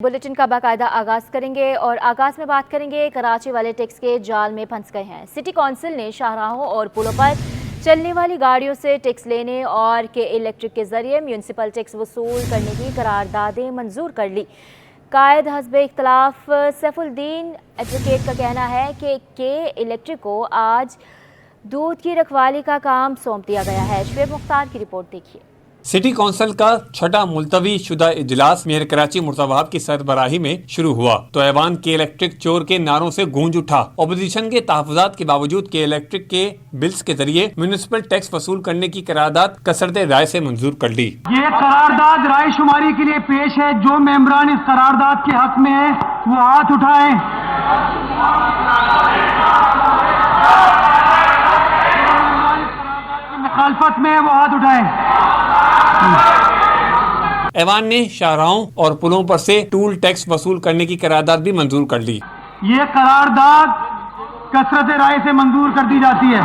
Bulletin کا باقاعدہ آغاز کریں گے اور آغاز میں بات کریں گے کراچی والے ٹیکس کے جال میں پھنس گئے ہیں۔ سٹی کونسل نے شاہراہوں اور پلوں پر چلنے والی گاڑیوں سے ٹیکس لینے اور کے الیکٹرک کے ذریعے میونسپل ٹیکس وصول کرنے کی قراردادیں منظور کر لی۔ قائد حزب اختلاف سیف الدین ایڈوکیٹ کا کہنا ہے کہ کے الیکٹرک کو آج دودھ کی رکھوالی کا کام سونپ دیا گیا ہے۔ شعیب مختار کی رپورٹ دیکھیے۔ سٹی کونسل کا چھٹا ملتوی شدہ اجلاس میئر کراچی مرتضی وہاب کی سربراہی میں شروع ہوا تو ایوان کے الیکٹرک چور کے نعروں سے گونج اٹھا۔ اپوزیشن کے تحفظات کے باوجود کے الیکٹرک کے بلز کے ذریعے میونسپل ٹیکس وصول کرنے کی قرارداد کثرت رائے سے منظور کر لی۔ یہ قرارداد رائے شماری کے لیے پیش ہے۔ جو ممبران اس قرارداد کے حق میں ہیں وہ ہاتھ اٹھائیں۔ مخالفت میں وہ ہاتھ اٹھائیں۔ ایوان نے شاہراہوں اور پلوں پر سے ٹول ٹیکس وصول کرنے کی قرارداد بھی منظور کر لی۔ یہ قرارداد کثرت رائے سے منظور کر دی جاتی ہے۔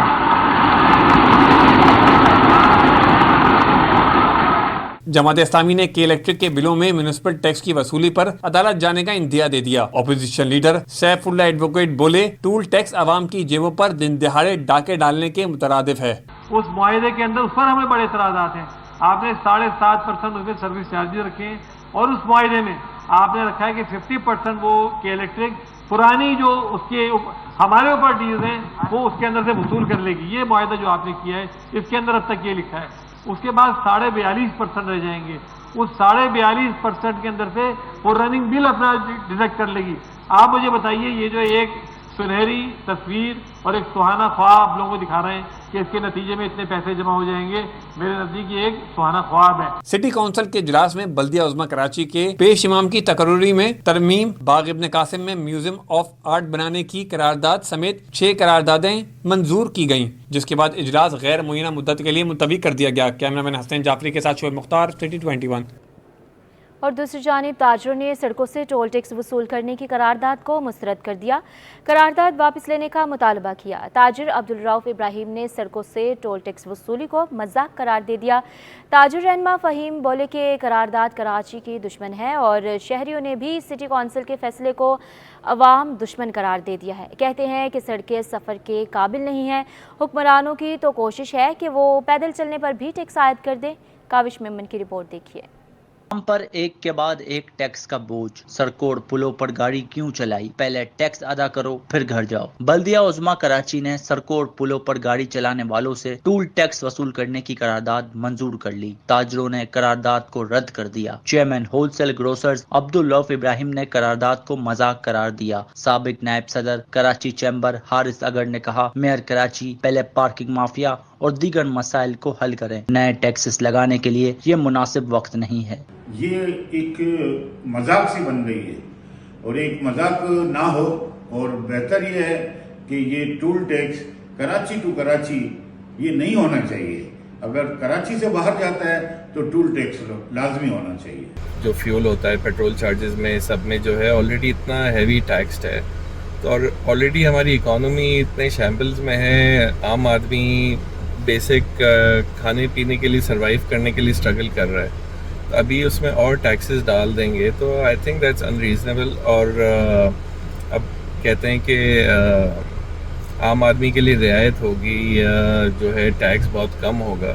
جماعت اسلامی نے کے الیکٹرک کے بلوں میں میونسپل ٹیکس کی وصولی پر عدالت جانے کا اندیا دے دیا۔ Opposition leader Saif Ullah advocate بولے ٹول ٹیکس عوام کی جیبوں پر دن دہاڑے ڈاکے ڈالنے کے مترادف ہے۔ اس معاہدے کے اندر اس پر ہمیں بڑے اعتراضات ہیں۔ آپ نے 7.5% اس میں سروس چارجز رکھے ہیں اور اس معاہدے میں آپ نے رکھا ہے کہ 50% وہ کے الیکٹرک پرانی جو اس کے ہمارے اوپر ڈیوز ہیں وہ اس کے اندر سے وصول کر لے گی۔ یہ معاہدہ جو آپ نے کیا ہے اس کے اندر اب تک یہ لکھا ہے۔ اس کے بعد 42.5% رہ جائیں گے۔ اس 42.5% کے اندر سے وہ رننگ بل اپنا ڈیڈکٹ کر لے گی۔ آپ مجھے بتائیے یہ جو ایک سنہری تصویر اور ایک سہانا خواب آپ لوگوں کو دکھا رہے ہیں کہ اس کے نتیجے میں اتنے پیسے جمع ہو جائیں گے، میرے نزدیک یہ ایک سہانا خواب ہے۔ سٹی کونسل کے اجلاس میں بلدیہ عظمیٰ کراچی کے پیش امام کی تقرری میں ترمیم باغ ابن قاسم میں میوزیم آف آرٹ بنانے کی قرارداد سمیت 6 قراردادیں منظور کی گئیں، جس کے بعد اجلاس غیر معینہ مدت کے لیے ملتوی کر دیا گیا۔ کیمرامین حسین جعفری کے ساتھ شعیب مختار، سٹی 21۔ اور دوسری جانب تاجروں نے سڑکوں سے ٹول ٹیکس وصول کرنے کی قرارداد کو مسترد کر دیا، قرارداد واپس لینے کا مطالبہ کیا۔ تاجر عبدالرؤف ابراہیم نے سڑکوں سے ٹول ٹیکس وصولی کو مذاق قرار دے دیا۔ تاجر رہنما فہیم بولے کہ قرارداد کراچی کی دشمن ہے اور شہریوں نے بھی سٹی کونسل کے فیصلے کو عوام دشمن قرار دے دیا ہے۔ کہتے ہیں کہ سڑکیں سفر کے قابل نہیں ہیں، حکمرانوں کی تو کوشش ہے کہ وہ پیدل چلنے پر بھی ٹیکس عائد کر دیں۔ کاوش ممن کی رپورٹ دیکھیے۔ ہم پر ایک کے بعد ایک ٹیکس کا بوجھ، سڑکوں اور پلوں پر گاڑی کیوں چلائی؟ پہلے ٹیکس ادا کرو پھر گھر جاؤ۔ بلدیہ عظمیٰ کراچی نے سڑکوں اور پلوں پر گاڑی چلانے والوں سے ٹول ٹیکس وصول کرنے کی قرارداد منظور کر لی۔ تاجروں نے قرارداد کو رد کر دیا۔ Chairman wholesale grocers Abdul Rauf Ibrahim نے قرارداد کو مذاق قرار دیا۔ سابق نائب صدر کراچی چیمبر حارث اگر نے کہا میئر کراچی پہلے پارکنگ مافیا اور دیگر مسائل کو حل کریں، نئے ٹیکسز لگانے کے لیے یہ مناسب وقت نہیں ہے۔ یہ ایک مذاق سی بن گئی ہے اور ایک مذاق نہ ہو، اور بہتر یہ ہے کہ یہ toll tax Karachi to Karachi یہ نہیں ہونا چاہیے۔ اگر کراچی سے باہر جاتا ہے تو ٹول ٹیکس لازمی ہونا چاہیے۔ جو فیول ہوتا ہے پیٹرول چارجز میں سب میں جو ہے آلریڈی اتنا ہیوی ٹیکسڈ ہے، تو اور آلریڈی ہماری اکانومی اتنے شیمبلز میں ہے، عام آدمی بیسک کھانے پینے کے لیے سروائیو کرنے کے لیے اسٹرگل کر رہا ہے۔ ابھی اس میں اور ٹیکسز ڈال دیں گے تو آئی تھنک دیٹس انریزنیبل، اور اب کہتے ہیں کہ عام آدمی کے لیے رعایت ہوگی یا جو ہے ٹیکس بہت کم ہوگا۔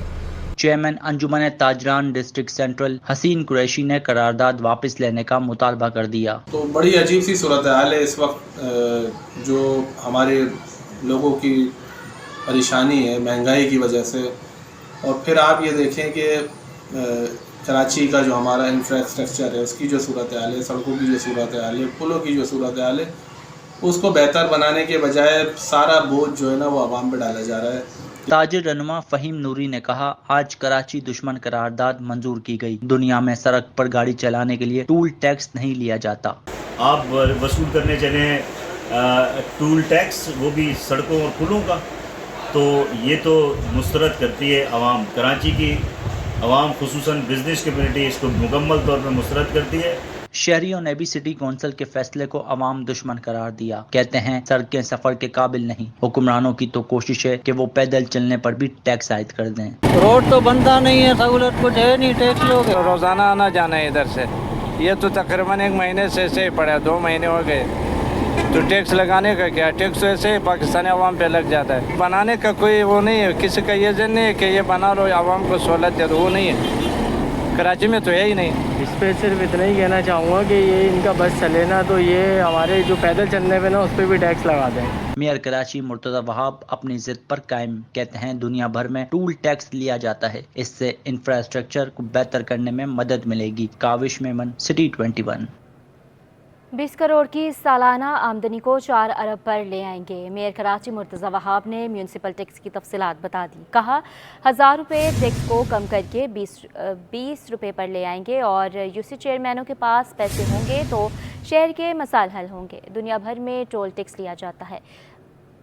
چیئرمین انجمن تاجران ڈسٹرکٹ سینٹرل حسین قریشی نے قرارداد واپس لینے کا مطالبہ کر دیا۔ تو بڑی عجیب سی صورتحال ہے اس وقت، جو ہمارے لوگوں کی پریشانی ہے مہنگائی کی وجہ سے، اور پھر آپ یہ دیکھیں کہ کراچی کا جو ہمارا انفراسٹرکچر ہے اس کی جو صورتحال ہے، سڑکوں کی جو صورتحال ہے، پلوں کی جو صورتحال ہے، اس کو بہتر بنانے کے بجائے سارا بوجھ جو ہے نا وہ عوام پہ ڈالا جا رہا ہے۔ تاجر رہنما فہیم نوری نے کہا آج کراچی دشمن قرارداد منظور کی گئی۔ دنیا میں سڑک پر گاڑی چلانے کے لیے ٹول ٹیکس نہیں لیا جاتا۔ آپ وصول کرنے چلیں ٹول ٹیکس، وہ بھی سڑکوں اور پلوں کا، تو یہ تو مسترد کرتی ہے عوام، کراچی کی عوام خصوصاً بزنس کمیونٹی اس کو مکمل طور پر مسترد کرتی ہے۔ شہریوں نے بھی سٹی کونسل کے فیصلے کو عوام دشمن قرار دیا۔ کہتے ہیں سڑکیں سفر کے قابل نہیں، حکمرانوں کی تو کوشش ہے کہ وہ پیدل چلنے پر بھی ٹیکس عائد کر دیں۔ روڈ تو بنتا نہیں ہے، سہولت کچھ ہے نہیں، ٹیکس لوگ روزانہ آنا جانا ہے ادھر سے، ये तो तकरीबन 1 महीने से ऐसे ही पड़ा है, 2 महीने हो गए। तो टैक्स लगाने का क्या, टैक्स ऐसे ही पाकिस्तानी अवाम पे लग जाता है। बनाने का कोई वो नहीं है, किसी का ये जन नहीं है कि ये बना लो अवाम को सहूलत दे दो, वो नहीं है। कराची में तो है ही नहीं। इस पर सिर्फ इतना ही कहना चाहूँगा कि ये इनका बस चले ना तो ये हमारे जो पैदल चलने पे ना उस पर भी टैक्स लगा दें। मेयर कराची मुर्तज़ा वहाब अपनी जिद पर कायम, कहते हैं दुनिया भर में टूल टैक्स लिया जाता है, इससे इंफ्रास्ट्रक्चर को बेहतर करने में मदद मिलेगी। काविश मेमन, सिटी 21। 20 करोड़ की सालाना आमदनी को 4 अरब पर ले आएंगे। मेयर कराची मुर्तज़ा वहाब ने म्यूनसिपल टैक्स की तफसीलात बता दी। कहा 1000 रुपये टैक्स को कम करके 20 रुपये पर ले आएंगे और यूसी चेयरमैनों के पास पैसे होंगे तो शहर के मसाइल हल होंगे। दुनिया भर में टोल टैक्स लिया जाता है।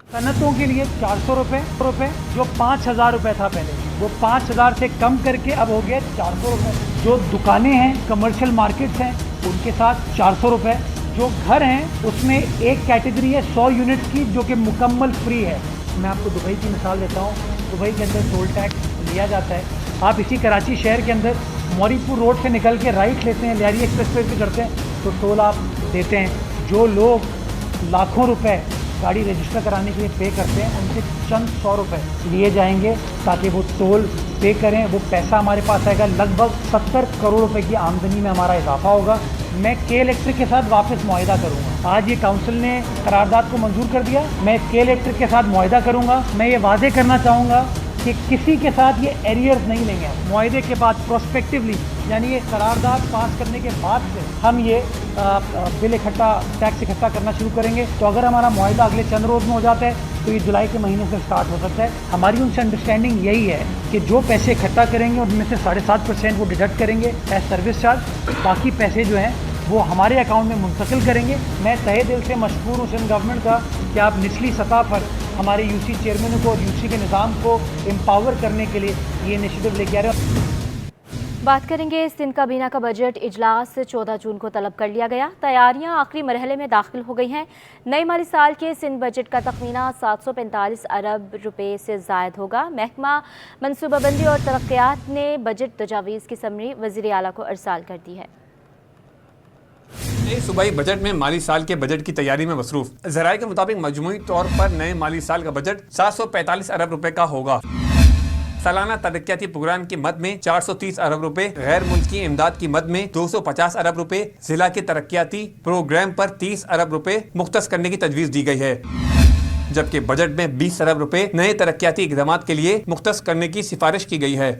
सनतों के लिए 400 रुपये जो 5000 रुपये था पहले, वो 5000 से कम करके अब हो गया 400 रुपये। जो दुकानें हैं, कमर्शियल मार्केट्स हैं, उनके साथ 400 रुपये। जो घर हैं उसमें एक कैटेगरी है 100 यूनिट्स की जो कि मुकम्मल फ्री है। मैं आपको दुबई की मिसाल देता हूँ। दुबई के अंदर टोल टैक्स लिया जाता है। आप इसी कराची शहर के अंदर मौरीपुर रोड से निकल के राइट लेते हैं, लियारी एक्सप्रेस वे पे चढ़ते हैं तो टोल आप देते हैं। जो लोग लाखों रुपए गाड़ी रजिस्टर कराने के लिए पे करते हैं उनसे चंद 100 रुपए लिए जाएंगे ताकि वो टोल पे करें। वो पैसा हमारे पास आएगा, लगभग 70 करोड़ रुपए की आमदनी में हमारा इजाफा होगा। मैं के इलेक्ट्रिक के साथ वापस मुआहिदा करूंगा। आज ये काउंसिल ने करारदाद को मंजूर कर दिया, मैं के इलेक्ट्रिक के साथ मुआहिदा करूंगा। मैं ये वादे करना चाहूँगा कि किसी के साथ ये एरियर्स नहीं लेंगे। मुआहिदे के बाद प्रोस्पेक्टिवली, यानी ये करारदाद पास करने के बाद से हम ये बिल इकट्ठा, टैक्स इकट्ठा करना शुरू करेंगे। तो अगर हमारा मुआहिदा अगले चंद रोज़ में हो जाता है तो ये जुलाई के महीने से स्टार्ट हो सकता है। हमारी उनसे अंडरस्टैंडिंग यही है कि जो पैसे इकट्ठा करेंगे उनमें से 7.5% वो डिडक्ट करेंगे एज सर्विस चार्ज, बाकी पैसे जो हैं वो हमारे अकाउंट में मुंतकिल करेंगे। मैं तहे दिल से मशकूर हूँ सिंध गवर्नमेंट का कि आप निचली सतह पर हमारे यूसी चेयरमैनों को और यूसी के निज़ाम को एम्पावर करने के लिए ये इनिशिएटिव लेके आ रहे हैं। बात करेंगे सिंध काबीना का बजट इजलास 14 जून को तलब कर लिया गया। तैयारियां आखिरी मरहले में दाखिल हो गई हैं। नए माली साल के सिंध बजट का तखमीना 745 अरब रुपए से ज़ायद होगा। महकमा मनसूबाबंदी और तरक्यात ने बजट तजावीज़ की समरी वज़ीर आला को अरसाल कर दी है। नए सूबाई बजट में माली साल के बजट की तैयारी में मसरूफ। ज़राए के मुताबिक मजमूई तौर पर नए माली साल का बजट 745 अरब रुपए का होगा। सालाना तरक्याती प्रोग्राम की मद में 430 अरब रुपए, गैर मुल्की इमदाद की मद में 250 अरब रुपए, जिला के तरक्याती प्रोग्राम पर 30 अरब रुपए मुख्तस करने की तजवीज़ दी गई है। जबकि बजट में 20 अरब रुपए नए तरक्याती इक़दामात के लिए मुख्तस करने की सिफारिश की गई है।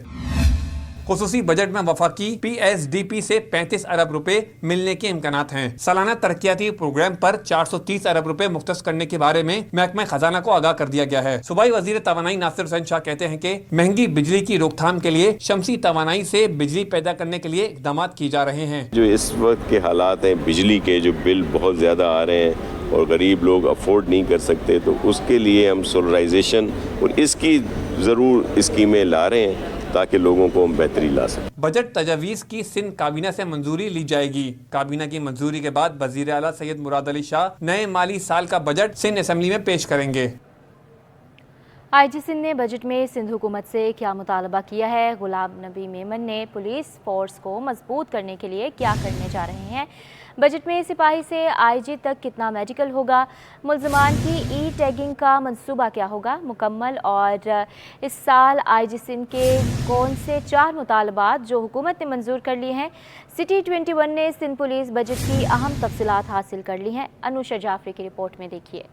खुसूसी बजट में वफाकी PSDP से 35 अरब रुपए मिलने के इम्कानात हैं। सालाना तरक्याती प्रोग्राम पर 430 अरब रुपए मुख्तस करने के बारे में महकमा खजाना को आगाह कर दिया गया है। सूबाई वजीर तवानाई नासिर हुसैन शाह कहते हैं कि महंगी बिजली की रोकथाम के लिए शमसी तवानाई से बिजली पैदा करने के लिए इक़दाम किए जा रहे हैं। जो इस वक्त के हालात हैं, बिजली के जो बिल बहुत ज़्यादा आ रहे हैं और गरीब लोग अफोर्ड नहीं कर सकते, तो उसके लिए हम सोलराइजेशन और इसकी ज़रूर स्कीमें ला रहे हैं ताकि लोगों को हम बेहतरी ला सकें। बजट तजावीज़ की सिंध काबीना से मंजूरी ली जाएगी। काबीना की मंजूरी के बाद वज़ीर आला सैयद मुराद अली शाह नए माली साल का बजट सिंध असेंबली में पेश करेंगे। IG सिंध ने बजट में सिंध हुकूमत से क्या मुतालबा किया है? गुलाम नबी मेमन ने पुलिस फोर्स को मजबूत करने के लिए क्या करने जा रहे हैं? बजट में सिपाही से IG तक कितना मेडिकल होगा? मुल्ज़मान की टैगिंग का मंसूबा क्या होगा मुकम्मल? और इस साल IG सिंध के कौन से 4 मुतालबात जो हुकूमत ने मंजूर कर लिए हैं? सिटी 21 ने सिंध पुलिस बजट की अहम तफसीलात हासिल कर ली हैं। अनुषा जाफरी की रिपोर्ट में देखिए।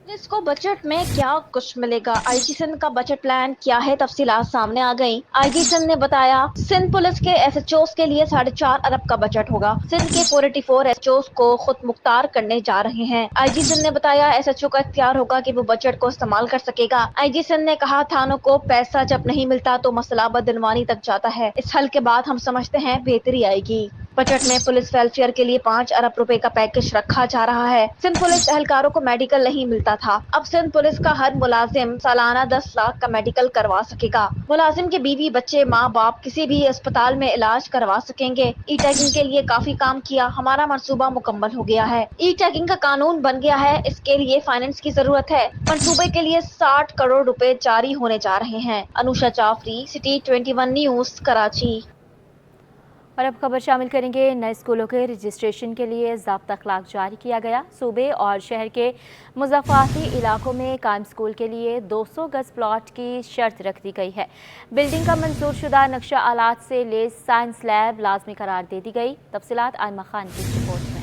पुलिस को बजट में क्या कुछ मिलेगा? IG सिंध का बजट प्लान क्या है? तफसीलात सामने आ गई। IG सिंध ने बताया सिंध पुलिस के SHOs के लिए 4.5 अरब का बजट होगा। सिंध के 44 SHOs को खुद मुख्तार करने जा रहे हैं। IG सिंध ने बताया SHO का इख्तियार होगा कि वो बजट को इस्तेमाल कर सकेगा। IG सिंध ने कहा थानों को पैसा जब नहीं मिलता तो मसला बदनवानी तक जाता है। इस हल के बाद हम समझते हैं बेहतरी आएगी। बजट में पुलिस वेलफेयर के लिए 5 अरब रुपए का पैकेज रखा जा रहा है। सिंध पुलिस एहलकारों को मेडिकल नहीं मिलता था, अब सिंध पुलिस का हर मुलाजिम सालाना 10 लाख का मेडिकल करवा सकेगा। मुलाजिम के बीवी बच्चे माँ बाप किसी भी अस्पताल में इलाज करवा सकेंगे। टैगिंग के लिए काफी काम किया, हमारा मंसूबा मुकम्मल हो गया है। टैगिंग का कानून बन गया है, इसके लिए फाइनेंस की जरूरत है। मंसूबे के लिए 60 करोड़ रुपए जारी होने जा रहे हैं। Anusha Jafri, city 21 news, Karachi. और अब खबर शामिल करेंगे नए स्कूलों के रजिस्ट्रेशन के लिए ज़ाब्ता अखलाक जारी किया गया। सूबे और शहर के मुज़ाफ़ाती इलाकों में कायम स्कूल के लिए 200 गज प्लॉट की शर्त रख दी गई है। बिल्डिंग का मंजूर शुदा नक्शा आलात से लेस साइंस लैब लाजमी करार दे दी गई। तफसीलात आयमा खान की रिपोर्ट में।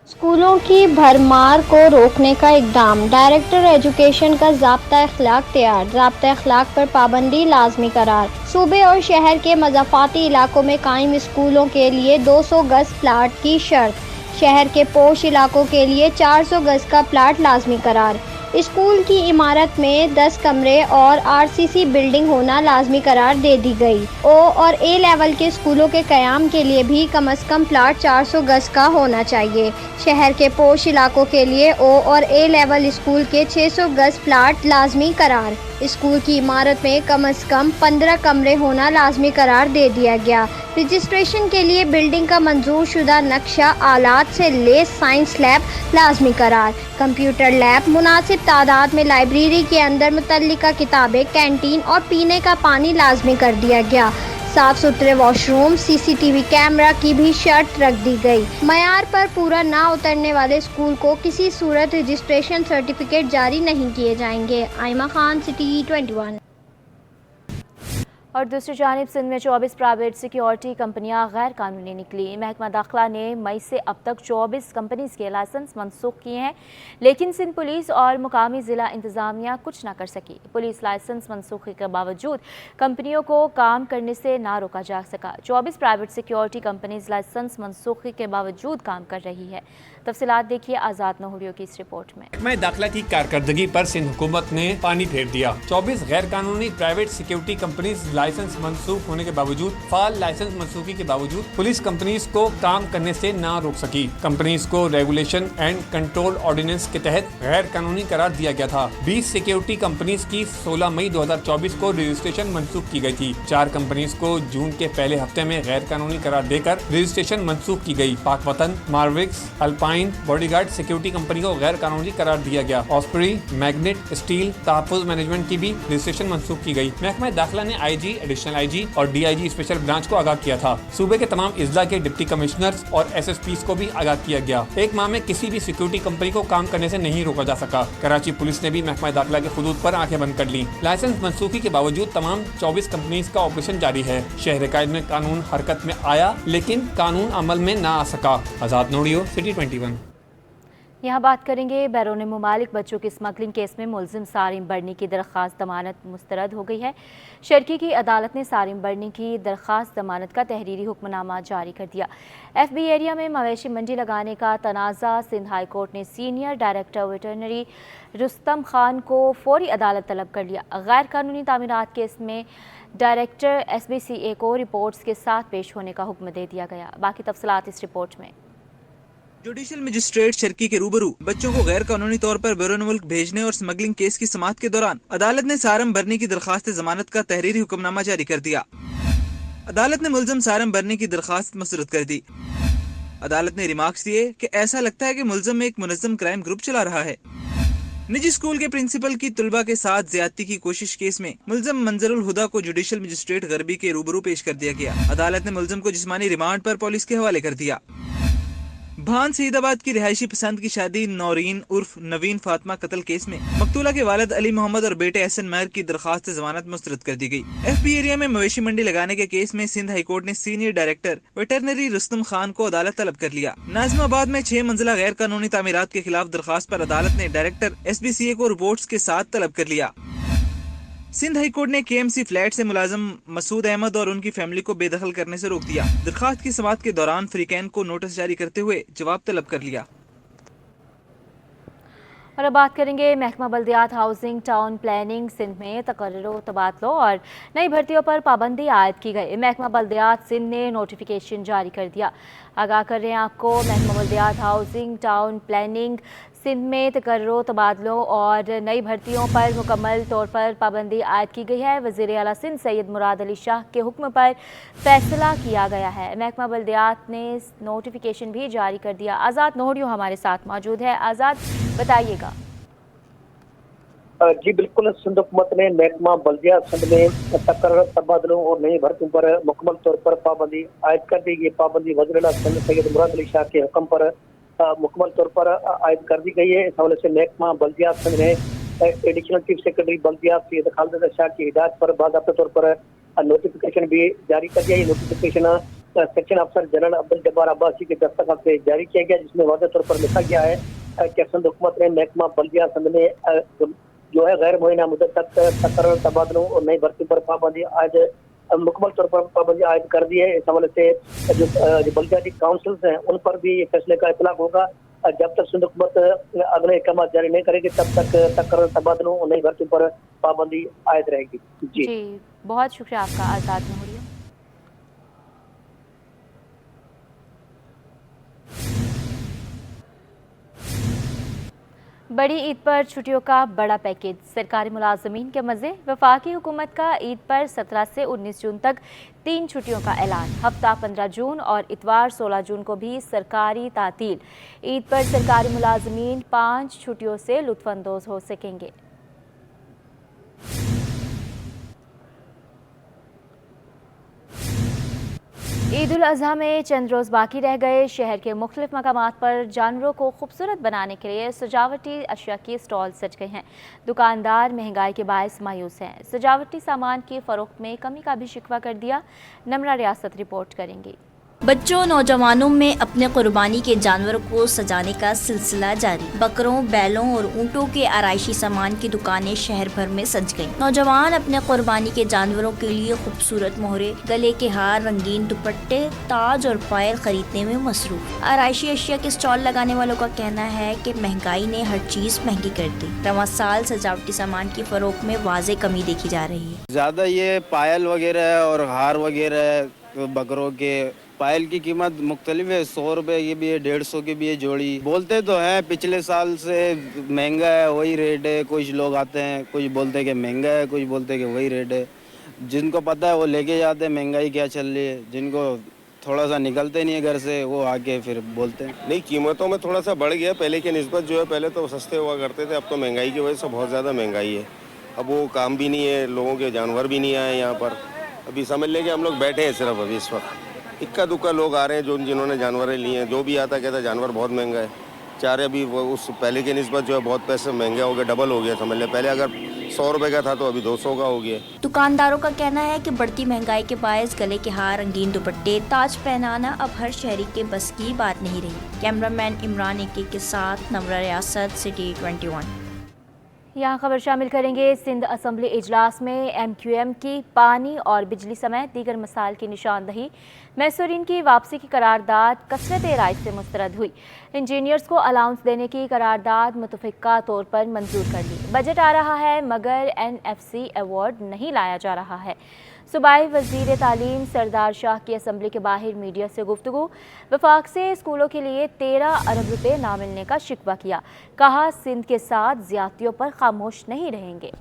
स्कूलों की भरमार को रोकने का इक़दाम, डायरेक्टर एजुकेशन का ज़ाब्ता अखलाक तैयार, ज़ाब्ता अखलाक पर पाबंदी लाजमी करार। सूबे और शहर के मज़ाफ़ाती इलाकों में कायम स्कूलों के लिए 200 गज प्लाट की शर्त, शहर के पोश इलाकों के लिए 400 गज का प्लाट लाजमी करार। स्कूल की इमारत में 10 कमरे और आरसीसी बिल्डिंग होना लाजमी करार दे दी गई। ओ और ए लेवल के स्कूलों के क़याम के लिए भी कम अज़ कम प्लाट 400 गज का होना चाहिए। शहर के पोश इलाकों के लिए ओ और ए लेवल स्कूल के 600 गज प्लाट लाजमी करार। स्कूल की इमारत में कम अज़ कम 15 कमरे होना लाजमी करार दे दिया गया। रजिस्ट्रेशन के लिए बिल्डिंग का मंजूर शुदा नक्शा आलात से लेस साइंस लैब लाजमी करार। कंप्यूटर लैब, मुनासिब तादाद में लाइब्रेरी के अंदर मुतल्लिका किताबें, कैंटीन और पीने का पानी लाजमी कर दिया गया। साफ सुथरे वॉशरूम, सीसीटीवी कैमरा की भी शर्त रख दी गई। मयार पर पूरा ना उतरने वाले स्कूल को किसी सूरत रजिस्ट्रेशन सर्टिफिकेट जारी नहीं किए जाएंगे। आयमा खान, सिटी 21। और दूसरी जानिब सिंध में 24 प्राइवेट सिक्योरिटी कंपनियां गैर कानूनी निकली। महकमा दाखिला ने मई से अब तक 24 कंपनीज के लाइसेंस मनसूख किए हैं, लेकिन सिंध पुलिस और मुकामी ज़िला इंतज़ामिया कुछ ना कर सकी। पुलिस लाइसेंस मनसूखी के बावजूद कंपनियों को काम करने से ना रोका जा सका। 24 प्राइवेट सिक्योरिटी कंपनीज लाइसेंस मनसूखी के बावजूद काम कर रही है। तफसीलात देखिए आज़ाद नहुरियो की इस रिपोर्ट में। महकमा दाखिला की कारकर्दगी पर सिंध हुकूमत ने पानी फेर दिया। 24 गैर कानूनी प्राइवेट सिक्योरिटी कंपनीज लाइसेंस मनसूख होने के बावजूद, फाल लाइसेंस मनसूखी के बावजूद पुलिस कंपनीज को काम करने से ना रोक सकी। कंपनीज को रेगुलेशन एंड कंट्रोल ऑर्डिनेंस के तहत गैर कानूनी करार दिया गया था। 20 सिक्योरिटी कंपनीज की 16 मई 2024 को रजिस्ट्रेशन मनसूख की गई थी। 4 कंपनीज को जून के पहले हफ्ते में गैर कानूनी करार देकर रजिस्ट्रेशन मनसूख की गई। पाक वतन, मार्विक्स, अल्पाइन, बॉडीगार्ड सिक्योरिटी कंपनी को गैर कानूनी करार दिया गया। ऑस्प्री, मैग्नेट, स्टील, तहफ़्फ़ुज़ मैनेजमेंट की भी रजिस्ट्रेशन मनसूख की गई। महकमा दाखिला ने आईजी, एडिशनल आईजी और डीआईजी स्पेशल ब्रांच को आगाह किया था। सूबे के तमाम इजला के डिप्टी कमिश्नर्स और एसएसपीज को भी आगाह किया गया। एक माह में किसी भी सिक्योरिटी कंपनी को काम करने से नहीं रोका जा सका। कराची पुलिस ने भी महकमा दाखिला के हुदूद पर आंखें बंद कर ली। लाइसेंस मनसूखी के बावजूद तमाम 24 कंपनीज का ऑपरेशन जारी है। शहर कायद में कानून हरकत में आया, लेकिन कानून अमल में ना आ सका। आज़ाद नोडियो, सिटी 21। यहाँ बात करेंगे बैरून मुमालिक बच्चों की स्मगलिंग केस में मुलजिम सारिम बर्नी की दरख्वास्त जमानत मुस्तरद हो गई है। शर्की की अदालत ने सारिम बर्नी की दरख्वास्त जमानत का तहरीरी हुक्मनामा जारी कर दिया। एफबी एरिया में मवेशी मंडी लगाने का तनाज़ा सिंध हाई कोर्ट ने senior director veterinary Rustam Khan को फौरी अदालत तलब कर लिया। गैर कानूनी तामीरात केस में डायरेक्टर SBCA को रिपोर्ट्स के साथ पेश होने का हुक्म दे दिया गया। बाकी तफसीलात इस रिपोर्ट में। जुडिशल मजिस्ट्रेट शर्की के रूबरू बच्चों को गैर कानूनी तौर पर बैरून मुल्क भेजने और स्मगलिंग केस की समाअत के दौरान अदालत ने सारम बर्नी की दरख्वास्त जमानत का तहरीरी हुक्मनामा जारी कर दिया। अदालत ने मुलजिम सारम बर्नी की दरख्वास्त मुस्तरद कर दी। अदालत ने रिमार्क्स दिए कि ऐसा लगता है कि मुलजिम एक मुनज़्ज़म क्राइम ग्रुप चला रहा है। निजी स्कूल के प्रिंसिपल की तुलबा के साथ ज्यादती की कोशिश केस में मुलजिम मंजरुल हुदा को जुडिशल मजिस्ट्रेट गरबी के रूबरू पेश कर दिया गया। अदालत ने मुलजिम को जिस्मानी रिमांड पर पुलिस के हवाले कर दिया। भान सईदाबाद की रिहायशी पसंद की शादी नौरीन उर्फ नवीन फातिमा कत्ल केस में मकतूला के वालिद अली मोहम्मद और बेटे एहसन महर की दरख्वास्त जमानत मुस्तरद कर दी गई। एफबी एरिया में मवेशी मंडी लगाने के केस में सिंध हाई कोर्ट ने senior director veterinary Rustam Khan को अदालत तलब कर लिया। नाज़िमाबाद में 6 मंजिला गैर कानूनी तामीरात के खिलाफ दरख्वास्त पर अदालत ने डायरेक्टर SBCA को रिपोर्ट्स के साथ तलब कर लिया। सिंध हाई कोर्ट ने KMC फ्लैट से मुलाजिम मसूद अहमद और उनकी फैमिली को बेदखल करने से रोक दिया। दरखास्त की समाअत के दौरान फ्रीकैन को नोटिस जारी करते हुए जवाब तलब कर लिया। और अब बात करेंगे महकमा बल्दियात, हाउसिंग, टाउन प्लानिंग सिंध में तकर्रुरों, तबादलों और नई भर्तियों पर पाबंदी आयद की गई। महकमा बल्दियात सिंध ने नोटिफिकेशन जारी कर दिया। आगाह कर रहे हैं आपको, महकमा बल्दियात, हाउसिंग, टाउन प्लानिंग सिंध में तकर्रुरों, तबादलों और नई भर्तियों पर मुकम्मल तौर पर पाबंदी आयद की गई है। वज़ीर आला सिंध सैयद मुराद अली शाह के हुक्म पर फैसला किया गया है। महकमा बल्दियात ने नोटिफिकेशन भी जारी कर दिया। आज़ाद नोहरियो हमारे साथ मौजूद है। आज़ाद, बताइएगा। जी बिल्कुल, सिंध हुकूमत ने महकमा बल्दिया सिंध में तकर्र तबादलों और नई भर्तियों पर मुकम्मल तौर पर पाबंदी आयद कर दी। ये पाबंदी वज़ीर सिंध सैयद मुराद अली शाह के हुक्म पर मुकम्मल तौर पर आयद कर दी गई है। इस हवाले से महकमा बल्दिया सिंध ने एडिशनल चीफ सेक्रेटरी बल्दिया सैयद खालिद शाह की हिदायत पर बाज़ाब्ता तौर पर नोटिफिकेशन भी जारी कर दिया। ये नोटिफिकेशन सेक्शन अफसर जनरल अब्दुल जब्बार अब्बासी के दस्तखत से जारी किया गया, जिसमें वाज़ेह तौर पर लिखा गया है कि सिंध हुकूमत ने महकमा बल्दिया सिंध में जो है गैर मुअय्यना मुद्दत तक तकर्र तबादलों और नई भर्ती पर पाबंदी आयद मुकम्मल तौर पर पाबंदी आयद कर दी है। इस हवाले से जो बल्दियाती काउंसिल्स हैं उन पर भी फैसले का इतलाक होगा। जब तक सिंध हुकूमत अगले अहकाम जारी नहीं करेगी तब तक तकर्र तबादलों और नई भर्ती पर पाबंदी आयद रहेगी। जी बहुत शुक्रिया आपका आज़ाद नूरिया। बड़ी ईद पर छुट्टियों का बड़ा पैकेज, सरकारी मुलाजमीन के मज़े। वफाकी हुकूमत का ईद पर 17 से 19 जून तक 3 छुट्टियों का ऐलान। हफ्ता 15 जून और इतवार 16 जून को भी सरकारी तातील। ईद पर सरकारी मुलाजमीन 5 छुट्टियों से लुत्फ़अंदोज़ हो सकेंगे। ईद उल अज़हा में चंद रोज़ बाकी रह गए। शहर के मुख्तलिफ मकामात पर जानवरों को खूबसूरत बनाने के लिए सजावटी अशिया की स्टॉल सज गए हैं। दुकानदार महंगाई के बायस मायूस हैं। सजावटी सामान की फ़रोख्त में कमी का भी शिकवा कर दिया। नमरा रियासत रिपोर्ट करेंगी। बच्चों नौजवानों में अपने कुर्बानी के जानवरों को सजाने का सिलसिला जारी। बकरों, बैलों और ऊँटों के आराइशी सामान की दुकानें शहर भर में सज गईं। नौजवान अपने कुर्बानी के जानवरों के लिए खूबसूरत मोहरे, गले के हार, रंगीन दुपट्टे, ताज और पायल खरीदने में मसरूफ। आराइशी अशिया के स्टॉल लगाने वालों का कहना है कि महंगाई ने हर चीज महंगी कर दी। रवां साल सजावटी सामान की फरोख्त में वाज़ेह कमी देखी जा रही है। ज्यादा ये पायल वगैरह और हार वगैरह बकरों के पायल की कीमत मुख्तलिफ है। 100 रुपए की भी है, 150 की भी है जोड़ी। बोलते तो हैं पिछले साल से महंगा है, वही रेट है। कुछ लोग आते हैं, कुछ बोलते हैं कि महंगा है, कुछ बोलते हैं कि वही रेट है। जिनको पता है वो लेके जाते हैं महंगाई क्या चल रही है। जिनको थोड़ा सा निकलते नहीं है घर से, वो आके फिर बोलते हैं। नहीं, कीमतों में थोड़ा सा बढ़ गया पहले की निस्बत जो है। पहले तो सस्ते हुआ करते थे, अब तो महंगाई की वजह से बहुत ज़्यादा महंगाई है। अब वो काम भी नहीं है, लोगों के जानवर भी नहीं आए यहाँ पर। अभी समझ लें कि हम लोग बैठे हैं सिर्फ अभी इस वक्त। इक्का दुक्का लोग आ रहे हैं जो जिन्होंने जानवर लिए हैं। जो भी आता कहता है जानवर बहुत महंगा है। चारे अभी वो उस पहले की निस्बत जो है बहुत पैसे महंगे हो गए, डबल हो गया समझ लें। पहले अगर 100 रुपए का था तो अभी 200 का हो गया। दुकानदारों का कहना है कि बढ़ती महंगाई के बायस गले के हार, रंगीन दुपट्टे, ताज पहनाना अब हर शहरी के बस की बात नहीं रही। कैमरामैन इमरान एके के साथ नमरा रियासत, सिटी 21। यहाँ खबर शामिल करेंगे। सिंध असम्बली इजलास में MQM की पानी और बिजली समेत दीगर मसाइल की निशानदही। मैसूरीन की वापसी की करारदाद कसरत राय से मुस्तरद हुई। इंजीनियर्स को अलाउंस देने की करारदाद मुतफ़िक़ा तौर पर मंजूर कर ली। बजट आ रहा है मगर NFC अवार्ड नहीं लाया जा रहा है। सूबाई वज़ीर तालीम सरदार शाह की असम्बली के बाहर मीडिया से गुफ्तगू। वफाक से स्कूलों के लिए 13 अरब रुपए ना मिलने का शिकवा किया। कहा सिंध के साथ ज़्यादतियों पर खामोश नहीं रहेंगे।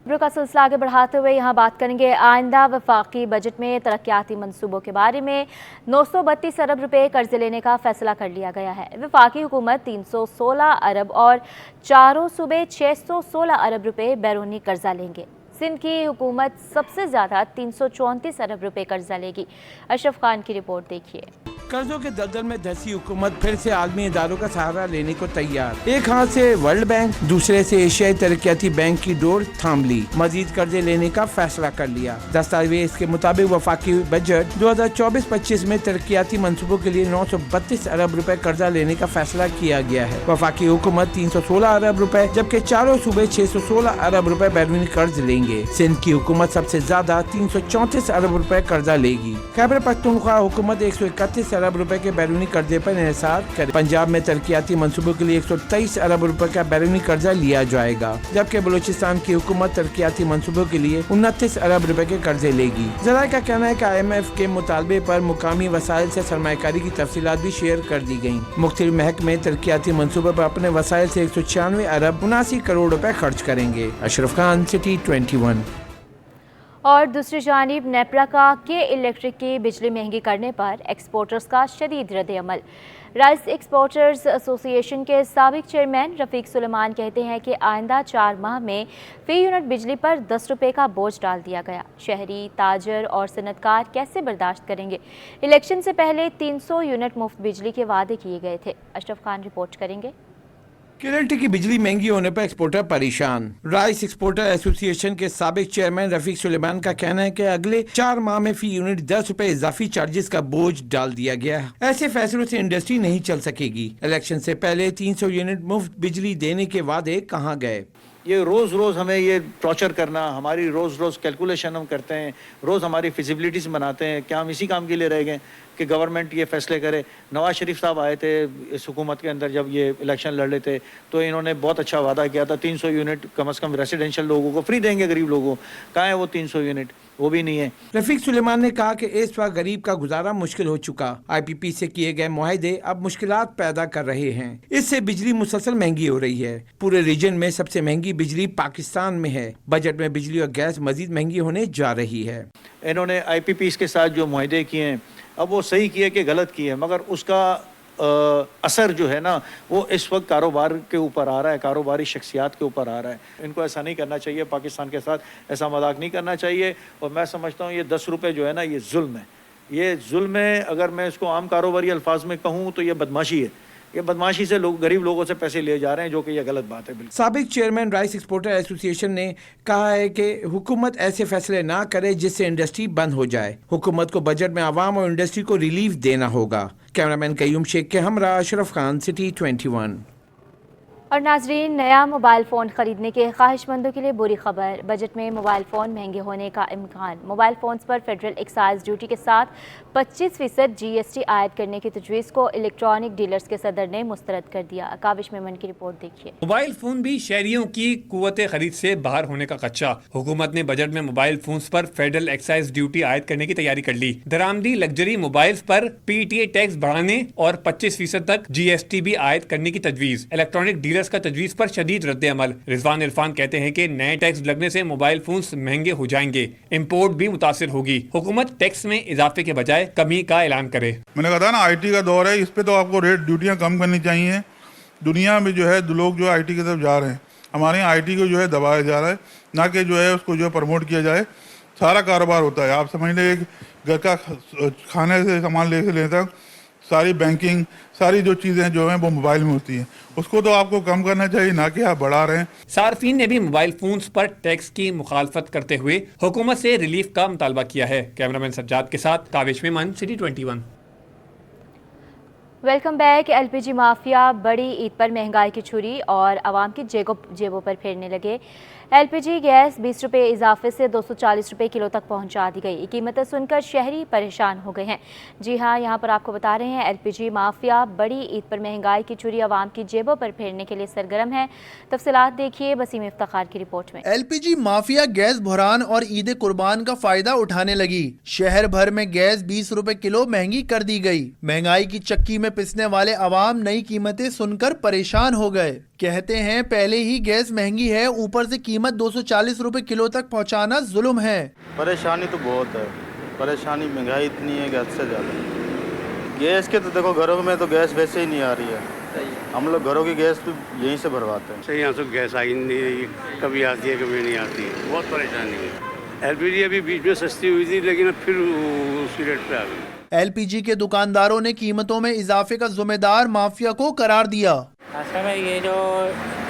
खबरों का सिलसिला आगे बढ़ाते हुए यहाँ बात करेंगे आइंदा वफाकी बजट में तरक्याती मंसूबों के बारे में। 932 अरब रुपए कर्ज लेने का फैसला कर लिया गया है। वफाकी हुकूमत 316 अरब और चारों सूबे 616 अरब रुपए बैरूनी कर्जा लेंगे। सिंध की हुकूमत सबसे ज़्यादा 334 अरब रुपए कर्जा लेगी। अशरफ खान की रिपोर्ट देखिए। कर्जों के दलदल में धंसी हुकूमत फिर से आलमी इदारों का सहारा लेने को तैयार। एक हाथ से वर्ल्ड बैंक, दूसरे से एशियाई तरक्याती बैंक की डोर थाम ली। मजीद कर्जे लेने का फैसला कर लिया। दस्तावेज के मुताबिक वफाकी बजट 2024-25 में तरक्याती मंसूबों के लिए 932 अरब रुपए कर्जा लेने का फैसला किया गया है। वफाकी हुकूमत 316 अरब रुपए जबकि चारों सूबे 616 अरब रुपए बैरूनी कर्ज लेंगे। सिंध की हुकूमत सबसे ज्यादा 334 अरब रुपए कर्जा लेगी। खैबर पख्तूनख्वा हुकूमत 131 अरब रुपए के बैरूनी कर्जे पर इन्हिसार करे। पंजाब में तरक्याती मंसूबों के लिए 123 अरब रुपए का बैरूनी कर्जा लिया जाएगा, जबकि बलूचिस्तान की हुकूमत तरक्याती मंसूबों के लिए 29 अरब रुपए के कर्जे लेगी। ज़राए का कहना है कि IMF के मुतालबे पर मुकामी वसाइल से सरमायाकारी की तफसीलात भी शेयर कर दी गयी। मुख्तलिफ महकमे तरक्याती मंसूबों पर अपने वसाइल से 196 अरब 79 करोड़ रुपए खर्च करेंगे। अशरफ खान, सिटी 21। और दूसरी जानिब नेप्रा के इलेक्ट्रिक की बिजली महंगी करने पर एक्सपोर्टर्स का शदीद रद्द-ए-अमल। राइस एक्सपोर्टर्स एसोसिएशन के साबिक चेयरमैन रफीक सुलेमान कहते हैं कि आइंदा 4 माह में फी यूनिट बिजली पर 10 रुपये का बोझ डाल दिया गया। शहरी, ताजर और सनतकार कैसे बर्दाश्त करेंगे? इलेक्शन से पहले 300 यूनिट मुफ्त बिजली के वादे किए गए थे। अशरफ खान रिपोर्ट करेंगे। केरल की बिजली महंगी होने पर एक्सपोर्टर परेशान। राइस एक्सपोर्टर एसोसिएशन के साबिक चेयरमैन रफीक सुलेमान का कहना है कि अगले 4 माह में फी यूनिट 10 रुपए इजाफी चार्जेस का बोझ डाल दिया गया है। ऐसे फैसलों से इंडस्ट्री नहीं चल सकेगी। इलेक्शन से पहले 300 यूनिट मुफ्त बिजली देने के वादे कहाँ गए? ये रोज़ रोज़ हमें ये टॉर्चर करना, हमारी रोज़ रोज़ कैलकुलेशन हम करते हैं, रोज़ हमारी फिजिबिलिटीज़ बनाते हैं। क्या हम इसी काम के लिए रह गए कि गवर्नमेंट ये फैसले करे? नवाज शरीफ साहब आए थे इस हुकूमत के अंदर जब ये इलेक्शन लड़ रहे थे, तो इन्होंने बहुत अच्छा वादा किया था 300 यूनिट कम से कम रेसिडेंशियल लोगों को फ्री देंगे, गरीब लोगों को। कहाँ है वो 300 यूनिट? वो भी नहीं है। रफीक सुलेमान ने कहा कि इस वक्त गरीब का गुजारा मुश्किल हो चुका। IPP से किए गए मुआहदे अब मुश्किलात पैदा कर रहे हैं। इससे बिजली मुसलसल महंगी हो रही है। पूरे रीजन में सबसे महंगी बिजली पाकिस्तान में है। बजट में बिजली और गैस मजीद महंगी होने जा रही है। इन्होंने IPP के साथ जो मुआहदे किए हैं, अब वो सही किए कि गलत किए, मगर उसका असर जो है ना वो इस वक्त कारोबार के ऊपर आ रहा है, कारोबारी शख्सियात के ऊपर आ रहा है। इनको ऐसा नहीं करना चाहिए, पाकिस्तान के साथ ऐसा मजाक नहीं करना चाहिए। और मैं समझता हूँ ये 10 रुपये जो है ना ये जुल्म है। ये जुल्म है, अगर मैं इसको आम कारोबारी अल्फाज में कहूँ तो ये बदमाशी है। ये बदमाशी से लोग गरीब लोगों से पैसे लिए जा रहे हैं, जो कि ये गलत बात है। बिल्कुल। साबिक चेयरमैन राइस एक्सपोर्टर एसोसिएशन ने कहा है कि हुकूमत ऐसे फैसले ना करे जिससे इंडस्ट्री बंद हो जाए। हुकूमत को बजट में आवाम और इंडस्ट्री को रिलीफ देना होगा। कैमरामैन कयूम शेख के हमरा अशरफ खान, सिटी 21। और नाजरीन, नया मोबाइल फ़ोन ख़रीदने के ख्वाहिशमंदों के लिए बुरी खबर। बजट में मोबाइल फ़ोन महंगे होने का इम्कान। मोबाइल फ़ोन्स पर फेडरल एक्साइज ड्यूटी के साथ 25% GST आयद करने की तजवीज़ को इलेक्ट्रॉनिक डीलर्स के सदर ने मुस्तरद कर दिया। काबिश मेमन की रिपोर्ट देखिए। मोबाइल फ़ोन भी शहरियों की कुव्वत खरीद से बाहर होने का खदशा। हुकूमत ने बजट में मोबाइल फ़ोन्स पर फेडरल एक्साइज ड्यूटी आयद करने की तैयारी कर ली। दरामदी लग्जरी मोबाइल पर PTA टैक्स बढ़ाने और 25% तक GST भी आयद करने की तजवीज़। इलेक्ट्रॉनिक डीलर का तजवीज़ पर शदीद रद्द अमल। रिजवान इरफान कहते हैं कि नए टैक्स लगने से मोबाइल फोन्स महंगे हो जाएंगे, इंपोर्ट भी मुतासिर होगी। हुकूमत टैक्स में इजाफे के बजाय कमी का ऐलान करे। मैंने कहा था ना, IT का दौर है, इस पे तो आपको रेट ड्यूटियाँ कम करनी चाहिए। दुनिया में जो है लोग जो IT की तरफ जा रहे हैं, हमारे यहाँ IT को जो है दबाया जा रहा है, ना कि जो है उसको जो है प्रमोट किया जाए। सारा कारोबार होता है, आप समझ लें, एक घर का खाने से सामान लेने तक सारी बैंकिंग, सारी जो चीज़ें जो हैं वो मोबाइल में होती हैं। उसको तो आपको कम करना चाहिए, ना कि आप बढ़ा रहे हैं। सार्फिन ने भी मोबाइल फोन्स पर टैक्स की मुखालफत करते हुए हुकूमत से रिलीफ का मुतालबा किया है। कैमरामैन सज्जाद के साथ Kavish Memon, city 21। Welcome back. LPG mafia बड़ी ईद पर महंगाई की छुरी और आवाम की जेबों पर फेरने लगे। LPG गैस 20 रुपये इजाफे से 240 रुपये किलो तक पहुंचा दी गई। कीमतें सुनकर शहरी परेशान हो गए हैं। जी हां, यहां पर आपको बता रहे हैं LPG माफिया बड़ी ईद पर महंगाई की छुरी आवाम की जेबों पर फेरने के लिए सरगर्म है। तफसीलात देखिए वसीम इफ्तिखार की रिपोर्ट में। LPG माफिया गैस बहरान और ईद कुर्बान का फायदा उठाने लगी। शहर भर में गैस 20 रुपए किलो महंगी कर दी गई। महंगाई की चक्की में पिसने वाले अवाम नई कीमतें सुनकर परेशान हो गए। कहते हैं पहले ही गैस महंगी है, ऊपर से कीमत 240 रुपए किलो तक पहुंचाना जुल्म है। परेशानी तो बहुत है, परेशानी महंगाई इतनी है कि हद से ज़्यादा। गैस के तो देखो घरों में तो गैस वैसे ही नहीं आ रही है। हम लोग घरों की गैस तो यहीं से भरवाते हैं। सही यहाँ से गैस आई नहीं रही, कभी आती है कभी नहीं आती है, बहुत परेशानी है। LPG अभी बीच में सस्ती हुई थी, लेकिन फिर उसी रेट पे आ गई। LPG के दुकानदारों ने कीमतों में इजाफे का जिम्मेदार माफिया को करार दिया। असल में ये जो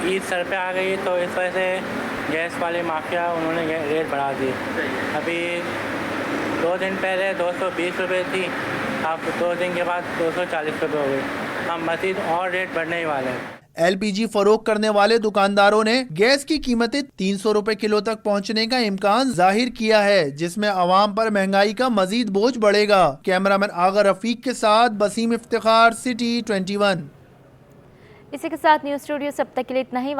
ईद सर पे आ गई तो इस वजह से गैस वाले माफिया उन्होंने रेट बढ़ा दी। अभी 2 दिन पहले 220 रुपये थी, अब 2 दिन के बाद 240 रुपये हो गई। हम मज़ीद और रेट बढ़ने ही वाले हैं। LPG फरोख्त करने वाले दुकानदारों ने गैस की कीमतें 300 रुपए किलो तक पहुंचने का इम्कान जाहिर किया है, जिसमें आवाम पर महंगाई का मजीद बोझ बढ़ेगा। कैमरामैन आगा रफीक के साथ वसीम इफ्तिखार, सिटी 21। इसी के साथ न्यूज़ स्टूडियो सब तक के लिए इतना ही।